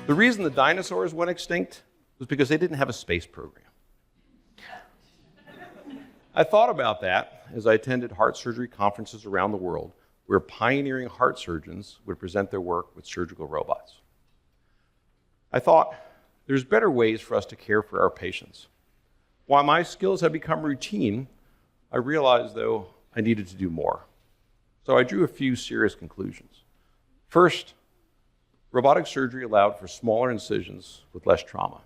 The reason the dinosaurs went extinct was because they didn't have a space program. I thought about that as I attended heart surgery conferences around the world where pioneering heart surgeons would present their work with surgical robots. I thought, there's better ways for us to care for our patients. While my skills had become routine, I realized, though, I needed to do more. So I drew a few serious conclusions. First, robotic surgery allowed for smaller incisions with less trauma.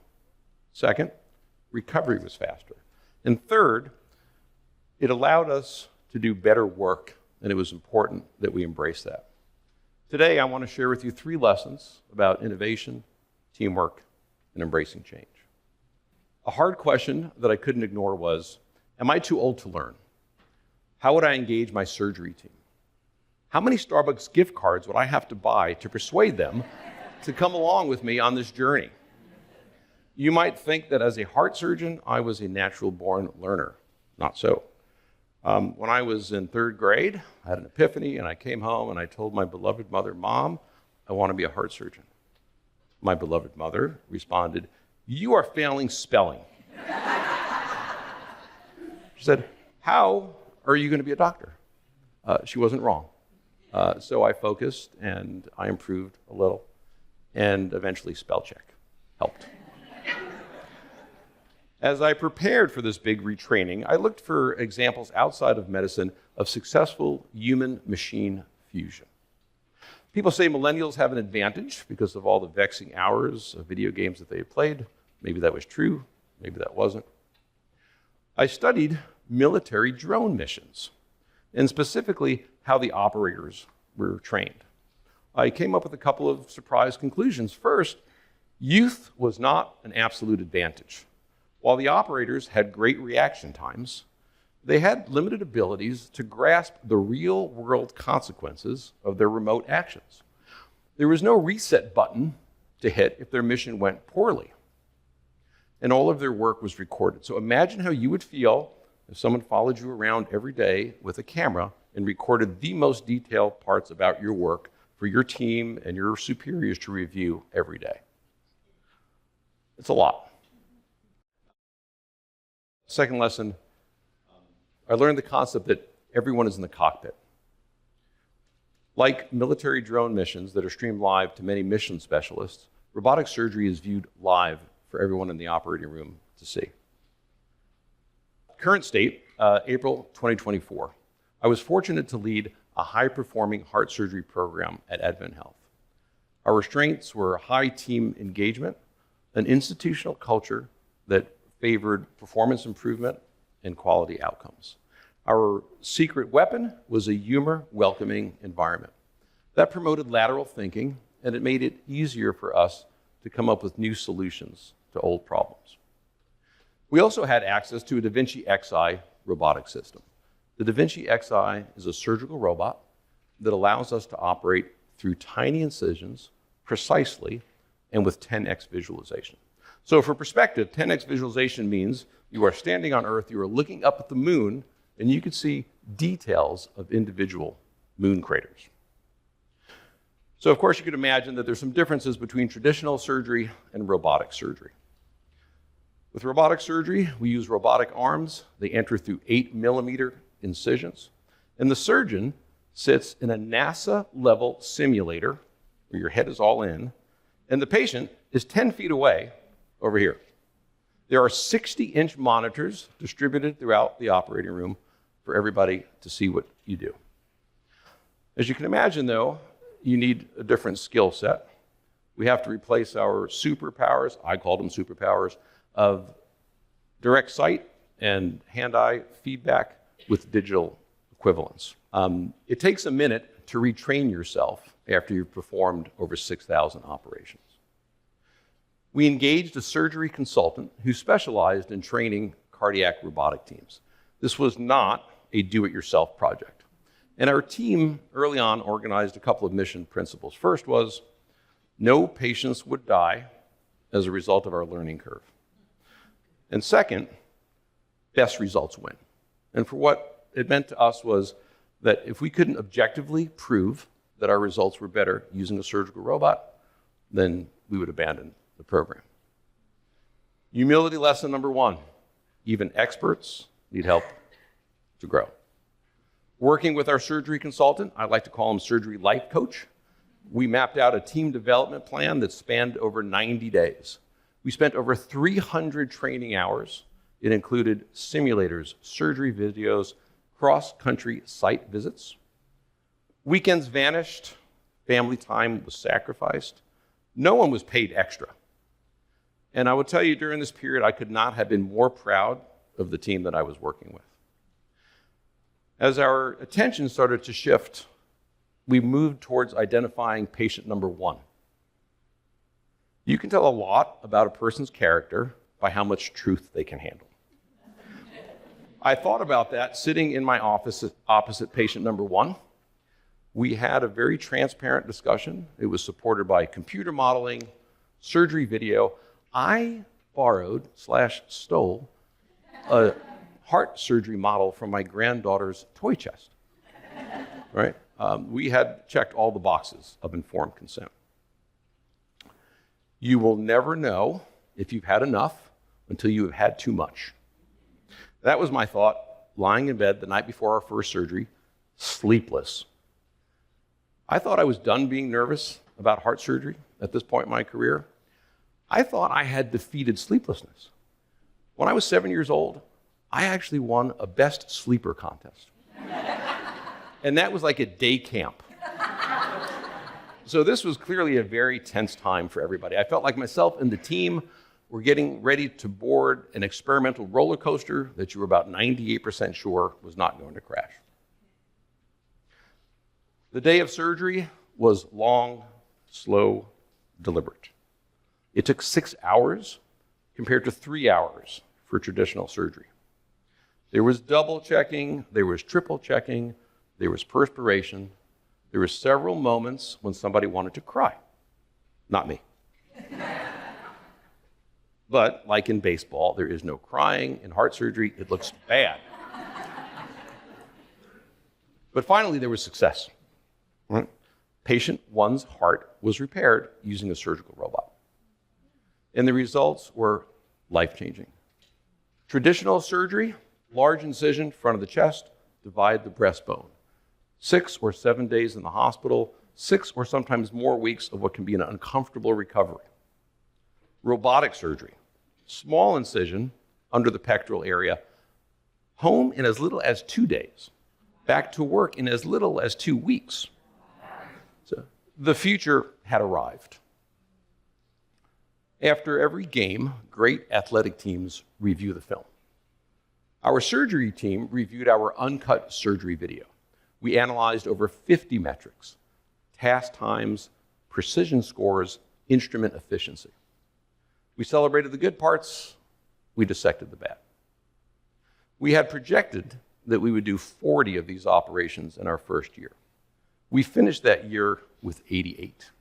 Second, recovery was faster. And third, it allowed us to do better work, and it was important that we embrace that. Today, I want to share with you 3 lessons about innovation, teamwork, and embracing change. A hard question that I couldn't ignore was, am I too old to learn? How would I engage my surgery team? How many Starbucks gift cards would I have to buy to persuade them to come along with me on this journey? You might think that as a heart surgeon, I was a natural-born learner. Not so. When I was in 3rd grade, I had an epiphany, and I came home and I told my beloved mother, Mom, I want to be a heart surgeon. My beloved mother responded, you are failing spelling. She said, how are you going to be a doctor? She wasn't wrong. So I focused and I improved a little, and eventually spell check helped. As I prepared for this big retraining, I looked for examples outside of medicine of successful human-machine fusion. People say millennials have an advantage because of all the vexing hours of video games that they have played. Maybe that was true, maybe that wasn't. I studied military drone missions, and specifically how the operators were trained. I came up with a couple of surprise conclusions. First, youth was not an absolute advantage. While the operators had great reaction times, they had limited abilities to grasp the real-world consequences of their remote actions. There was no reset button to hit if their mission went poorly, and all of their work was recorded. So imagine how you would feel if someone followed you around every day with a camera and recorded the most detailed parts about your work for your team and your superiors to review every day. It's a lot. Second lesson, I learned the concept that everyone is in the cockpit. Like military drone missions that are streamed live to many mission specialists, robotic surgery is viewed live for everyone in the operating room to see. Current state, April 2024. I was fortunate to lead a high-performing heart surgery program at Advent Health. Our strengths were high team engagement, an institutional culture that favored performance improvement and quality outcomes. Our secret weapon was a humor-welcoming environment. That promoted lateral thinking, and it made it easier for us to come up with new solutions to old problems. We also had access to a DaVinci Xi robotic system. The DaVinci Xi is a surgical robot that allows us to operate through tiny incisions precisely and with 10x visualization. So for perspective, 10x visualization means you are standing on Earth, you are looking up at the moon, and you can see details of individual moon craters. So of course you could imagine that there's some differences between traditional surgery and robotic surgery. With robotic surgery, we use robotic arms. They enter through 8mm incisions, and the surgeon sits in a NASA-level simulator where your head is all in, and the patient is 10 feet away over here. There are 60-inch monitors distributed throughout the operating room for everybody to see what you do. As you can imagine, though, you need a different skill set. We have to replace our superpowers, I call them superpowers, of direct sight and hand-eye feedback with digital equivalents. It takes a minute to retrain yourself after you've performed over 6,000 operations. We engaged a surgery consultant who specialized in training cardiac robotic teams. This was not a do-it-yourself project. And our team early on organized a couple of mission principles. First was, no patients would die as a result of our learning curve. And second, best results win. And for what it meant to us was that if we couldn't objectively prove that our results were better using a surgical robot, then we would abandon the program. Humility lesson number 1, even experts need help to grow. Working with our surgery consultant, I like to call him surgery life coach, we mapped out a team development plan that spanned over 90 days. We spent over 300 training hours. It included simulators, surgery videos, cross-country site visits. Weekends vanished, family time was sacrificed. No one was paid extra. And I will tell you, during this period, I could not have been more proud of the team that I was working with. As our attention started to shift, we moved towards identifying patient number 1. You can tell a lot about a person's character by how much truth they can handle. I thought about that sitting in my office opposite patient number 1. We had a very transparent discussion. It was supported by computer modeling, surgery video. I borrowed/stole a heart surgery model from my granddaughter's toy chest, right? We had checked all the boxes of informed consent. You will never know if you've had enough until you have had too much. That was my thought, lying in bed the night before our first surgery, sleepless. I thought I was done being nervous about heart surgery at this point in my career. I thought I had defeated sleeplessness. When I was 7 years old, I actually won a best sleeper contest. And that was like a day camp. So this was clearly a very tense time for everybody. I felt like myself and the team were getting ready to board an experimental roller coaster that you were about 98% sure was not going to crash. The day of surgery was long, slow, deliberate. It took 6 hours compared to 3 hours for traditional surgery. There was double checking, there was triple checking, there was perspiration. There were several moments when somebody wanted to cry. Not me. But like in baseball, there is no crying. In heart surgery, it looks bad. But finally, there was success. Right? Patient 1's heart was repaired using a surgical robot. And the results were life-changing. Traditional surgery, large incision, front of the chest, divide the breastbone. 6 or 7 days in the hospital, 6 or sometimes more weeks of what can be an uncomfortable recovery. Robotic surgery, small incision under the pectoral area, home in as little as 2 days, back to work in as little as 2 weeks. So the future had arrived. After every game, great athletic teams review the film. Our surgery team reviewed our uncut surgery video. We analyzed over 50 metrics: task times, precision scores, instrument efficiency. We celebrated the good parts, we dissected the bad. We had projected that we would do 40 of these operations in our first year. We finished that year with 88.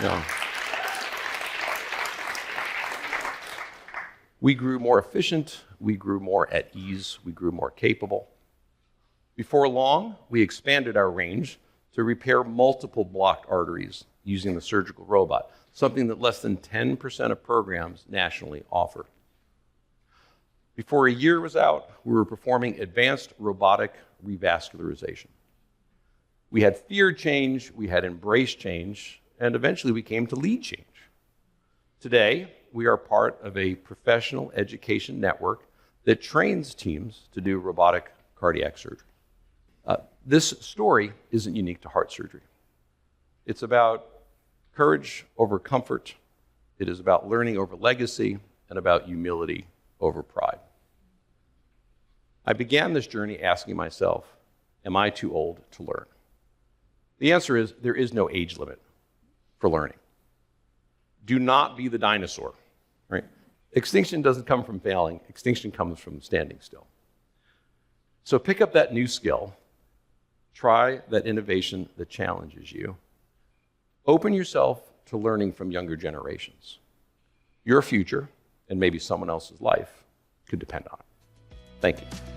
Yeah. We grew more efficient, we grew more at ease, we grew more capable. Before long, we expanded our range to repair multiple blocked arteries using the surgical robot, something that less than 10% of programs nationally offer. Before a year was out, we were performing advanced robotic revascularization. We had feared change, we had embraced change, and eventually we came to lead change. Today, we are part of a professional education network that trains teams to do robotic cardiac surgery. This story isn't unique to heart surgery. It's about courage over comfort. It is about learning over legacy and about humility over pride. I began this journey asking myself, am I too old to learn? The answer is there is no age limit for learning. Do not be the dinosaur, right? Extinction doesn't come from failing. Extinction comes from standing still. So pick up that new skill. Try that innovation that challenges you. Open yourself to learning from younger generations. Your future, and maybe someone else's life, could depend on it. Thank you.